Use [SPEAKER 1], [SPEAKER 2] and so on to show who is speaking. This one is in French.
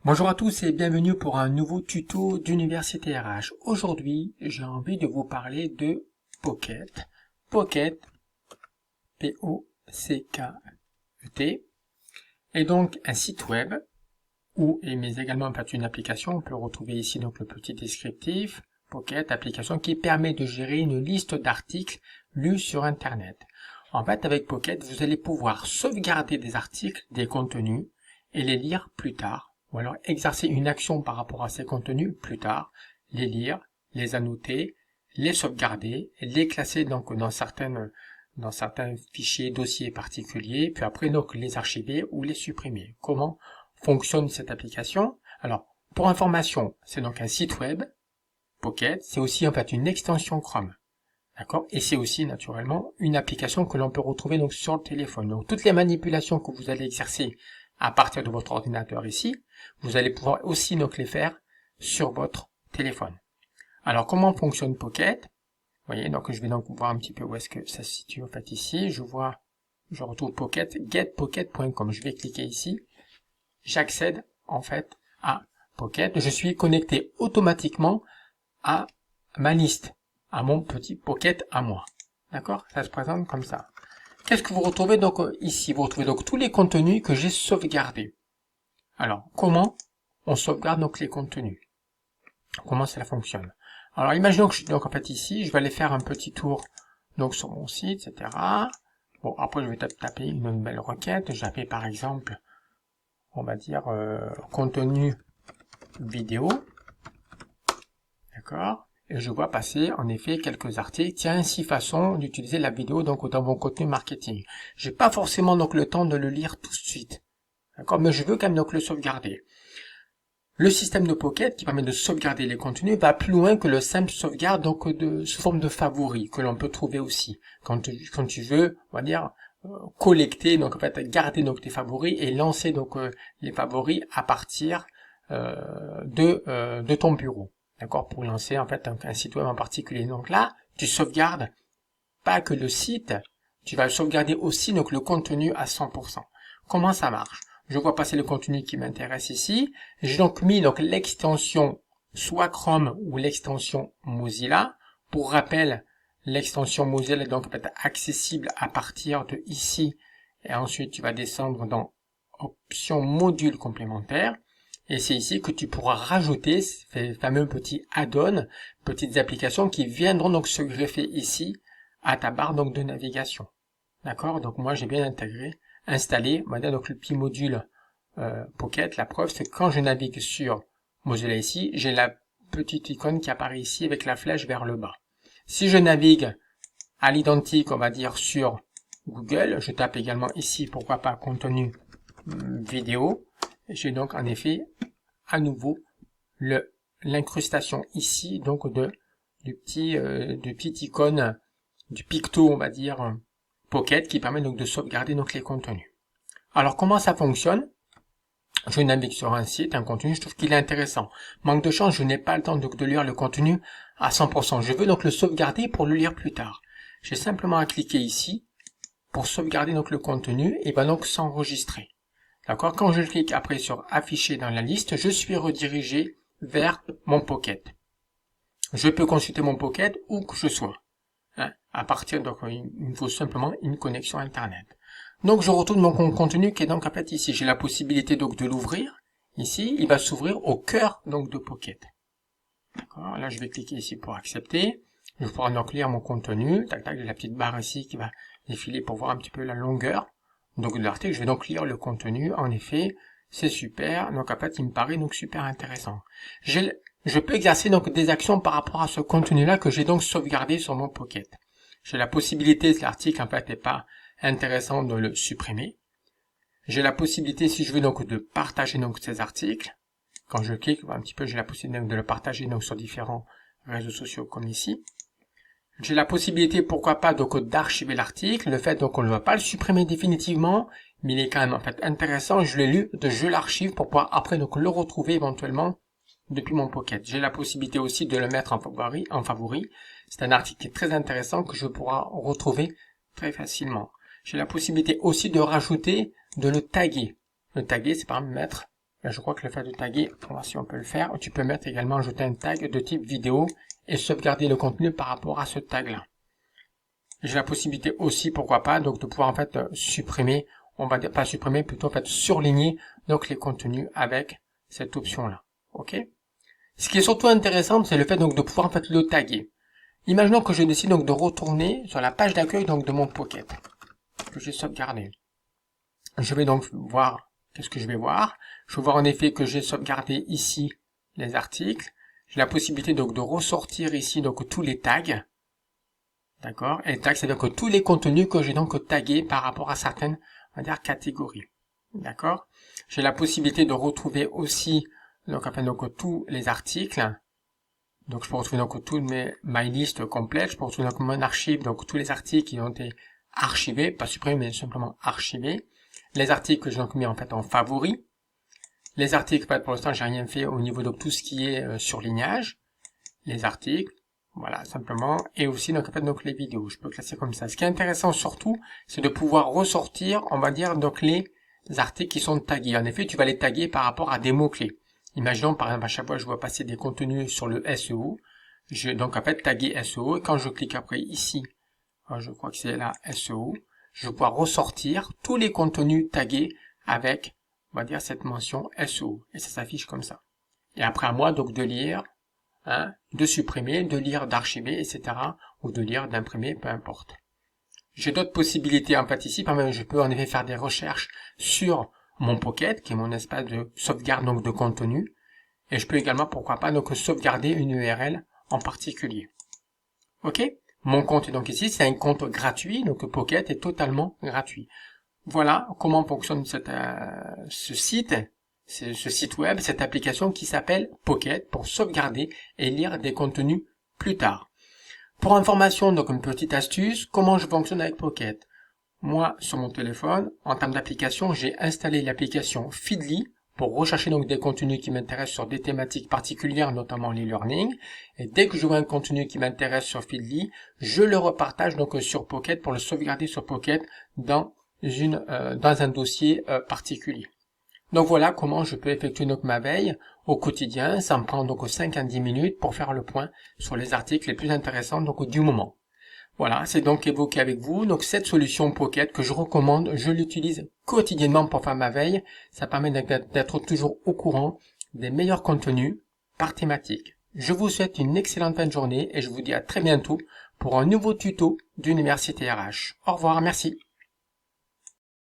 [SPEAKER 1] Bonjour à tous et bienvenue pour un nouveau tuto d'Université RH. Aujourd'hui, j'ai envie de vous parler de Pocket. Pocket, P-O-C-K-E-T, est donc un site web mais également une application. On peut retrouver ici donc le petit descriptif. Pocket, application qui permet de gérer une liste d'articles lus sur Internet. En fait, avec Pocket, vous allez pouvoir sauvegarder des articles, des contenus et les lire plus tard. Ou alors exercer une action par rapport à ces contenus plus tard, les lire, les annoter, les sauvegarder, les classer donc dans certains fichiers, dossiers particuliers, puis après donc les archiver ou les supprimer. Comment fonctionne cette application? Alors, pour information, c'est donc un site web, Pocket, c'est aussi en fait une extension Chrome. D'accord? Et c'est aussi naturellement une application que l'on peut retrouver donc sur le téléphone. Donc toutes les manipulations que vous allez exercer à partir de votre ordinateur ici, vous allez pouvoir aussi donc les faire sur votre téléphone. Alors comment fonctionne Pocket? Vous voyez, donc je vais donc voir un petit peu où est-ce que ça se situe en fait ici. Je retrouve Pocket, getpocket.com. Je vais cliquer ici. J'accède en fait à Pocket. Je suis connecté automatiquement à ma liste, à mon petit Pocket à moi. D'accord? Ça se présente comme ça. Qu'est-ce que vous retrouvez donc ici? Vous retrouvez donc tous les contenus que j'ai sauvegardés. Alors, comment on sauvegarde donc les contenus? Comment cela fonctionne? Alors, imaginons que je suis donc en fait ici, je vais aller faire un petit tour donc sur mon site, etc. Bon, après je vais taper une nouvelle requête. J'appelle par exemple, on va dire contenu vidéo. D'accord? Et je vois passer en effet quelques articles. Tiens, 6 façons d'utiliser la vidéo donc dans mon contenu marketing. J'ai pas forcément donc le temps de le lire tout de suite. D'accord? Mais je veux quand même donc le sauvegarder. Le système de Pocket qui permet de sauvegarder les contenus va plus loin que le simple sauvegarde donc sous forme de favoris que l'on peut trouver aussi. Quand tu veux, on va dire, collecter, donc en fait garder donc tes favoris et lancer donc les favoris à partir de ton bureau. D'accord, pour lancer en fait un site web en particulier. Donc là, tu sauvegardes pas que le site, tu vas sauvegarder aussi donc le contenu à 100%. Comment ça marche? Je vois passer le contenu qui m'intéresse ici. J'ai donc mis donc l'extension soit Chrome ou l'extension Mozilla. Pour rappel, l'extension Mozilla est donc accessible à partir de ici. Et ensuite, tu vas descendre dans options modules complémentaires. Et c'est ici que tu pourras rajouter ces fameux petits add-ons, petites applications qui viendront donc se greffer ici à ta barre donc de navigation. D'accord? Donc moi j'ai bien installé, on va dire donc le petit module Pocket. La preuve c'est que quand je navigue sur Mozilla ici, j'ai la petite icône qui apparaît ici avec la flèche vers le bas. Si je navigue à l'identique, on va dire sur Google, je tape également ici, pourquoi pas contenu vidéo. J'ai donc en effet à nouveau l'incrustation ici donc du petite icône du picto, on va dire Pocket, qui permet donc de sauvegarder donc les contenus. Alors comment ça fonctionne? Je navigue sur un site, un contenu, je trouve qu'il est intéressant. Manque de chance, je n'ai pas le temps donc de lire le contenu à 100%. Je veux donc le sauvegarder pour le lire plus tard. J'ai simplement à cliquer ici pour sauvegarder donc le contenu et va donc s'enregistrer. D'accord? Quand je clique après sur afficher dans la liste, je suis redirigé vers mon Pocket. Je peux consulter mon Pocket où que je sois. À partir donc il me faut simplement une connexion internet. Donc je retourne mon contenu qui est donc en fait ici. J'ai la possibilité donc de l'ouvrir. Ici, il va s'ouvrir au cœur donc de Pocket. D'accord? Là je vais cliquer ici pour accepter. Je pourrai donc lire mon contenu. Tac tac, j'ai la petite barre ici qui va défiler pour voir un petit peu la longueur donc de l'article. Je vais donc lire le contenu. En effet, c'est super. Donc en fait, il me paraît donc super intéressant. Je peux exercer donc des actions par rapport à ce contenu-là que j'ai donc sauvegardé sur mon Pocket. J'ai la possibilité, si l'article en fait n'est pas intéressant, de le supprimer. J'ai la possibilité, si je veux donc, de partager donc ces articles. Quand je clique un petit peu, j'ai la possibilité de le partager donc sur différents réseaux sociaux comme ici. J'ai la possibilité, pourquoi pas, donc d'archiver l'article. Le fait donc on ne va pas le supprimer définitivement, mais il est quand même en fait intéressant. Je l'ai lu, je l'archive pour pouvoir après donc le retrouver éventuellement depuis mon Pocket. J'ai la possibilité aussi de le mettre en favori. C'est un article qui est très intéressant que je pourrai retrouver très facilement. J'ai la possibilité aussi de rajouter, de le taguer. Le taguer, c'est par exemple mettre Ben, je crois que le fait de taguer, on va voir si on peut le faire, tu peux mettre également ajouter un tag de type vidéo et sauvegarder le contenu par rapport à ce tag-là. J'ai la possibilité aussi, pourquoi pas, donc de pouvoir en fait supprimer, on va dire pas supprimer, plutôt en fait surligner donc les contenus avec cette option-là. Ok? Ce qui est surtout intéressant, c'est le fait donc de pouvoir en fait le taguer. Imaginons que je décide donc de retourner sur la page d'accueil donc de mon Pocket que j'ai sauvegardé. Je vais donc voir qu'est-ce que je vais voir. Je vais voir en effet que j'ai sauvegardé ici les articles. J'ai la possibilité donc de ressortir ici donc tous les tags. D'accord? Et les tags, c'est donc tous les contenus que j'ai donc tagués par rapport à certaines, on va dire, catégories. D'accord? J'ai la possibilité de retrouver aussi donc tous les articles. Donc je peux retrouver donc toutes ma liste complète. Je peux retrouver donc mon archive, donc tous les articles qui ont été archivés, pas supprimés mais simplement archivés. Les articles que j'ai donc mis en fait en favoris. Les articles, pour l'instant j'ai rien fait au niveau de tout ce qui est surlignage. Les articles, voilà simplement, et aussi donc en fait donc les vidéos. Je peux classer comme ça. Ce qui est intéressant surtout, c'est de pouvoir ressortir, on va dire donc les articles qui sont tagués. En effet, tu vas les taguer par rapport à des mots clés. Imaginons par exemple à chaque fois je vois passer des contenus sur le SEO, je vais donc en fait taguer SEO et quand je clique après ici, je crois que c'est là SEO, je vais pouvoir ressortir tous les contenus tagués avec, on va dire cette mention SEO et ça s'affiche comme ça. Et après à moi donc de lire, de supprimer, de lire, d'archiver, etc. ou de lire, d'imprimer, peu importe. J'ai d'autres possibilités en fait ici, je peux en effet faire des recherches sur mon Pocket, qui est mon espace de sauvegarde donc de contenu, et je peux également, pourquoi pas, donc sauvegarder une URL en particulier. Ok? Mon compte donc ici, c'est un compte gratuit, donc Pocket est totalement gratuit. Voilà comment fonctionne ce site web, cette application qui s'appelle Pocket pour sauvegarder et lire des contenus plus tard. Pour information, donc une petite astuce, comment je fonctionne avec Pocket. Moi, sur mon téléphone, en termes d'application, j'ai installé l'application Feedly pour rechercher donc des contenus qui m'intéressent sur des thématiques particulières, notamment l'e-learning. Et dès que je vois un contenu qui m'intéresse sur Feedly, je le repartage donc sur Pocket pour le sauvegarder sur Pocket dans un dossier particulier. Donc voilà comment je peux effectuer donc ma veille au quotidien. Ça me prend donc 5 à 10 minutes pour faire le point sur les articles les plus intéressants donc du moment. Voilà, c'est donc évoqué avec vous. Donc cette solution Pocket que je recommande, je l'utilise quotidiennement pour faire ma veille. Ça permet d'être toujours au courant des meilleurs contenus par thématique. Je vous souhaite une excellente fin de journée et je vous dis à très bientôt pour un nouveau tuto d'Université RH. Au revoir, merci.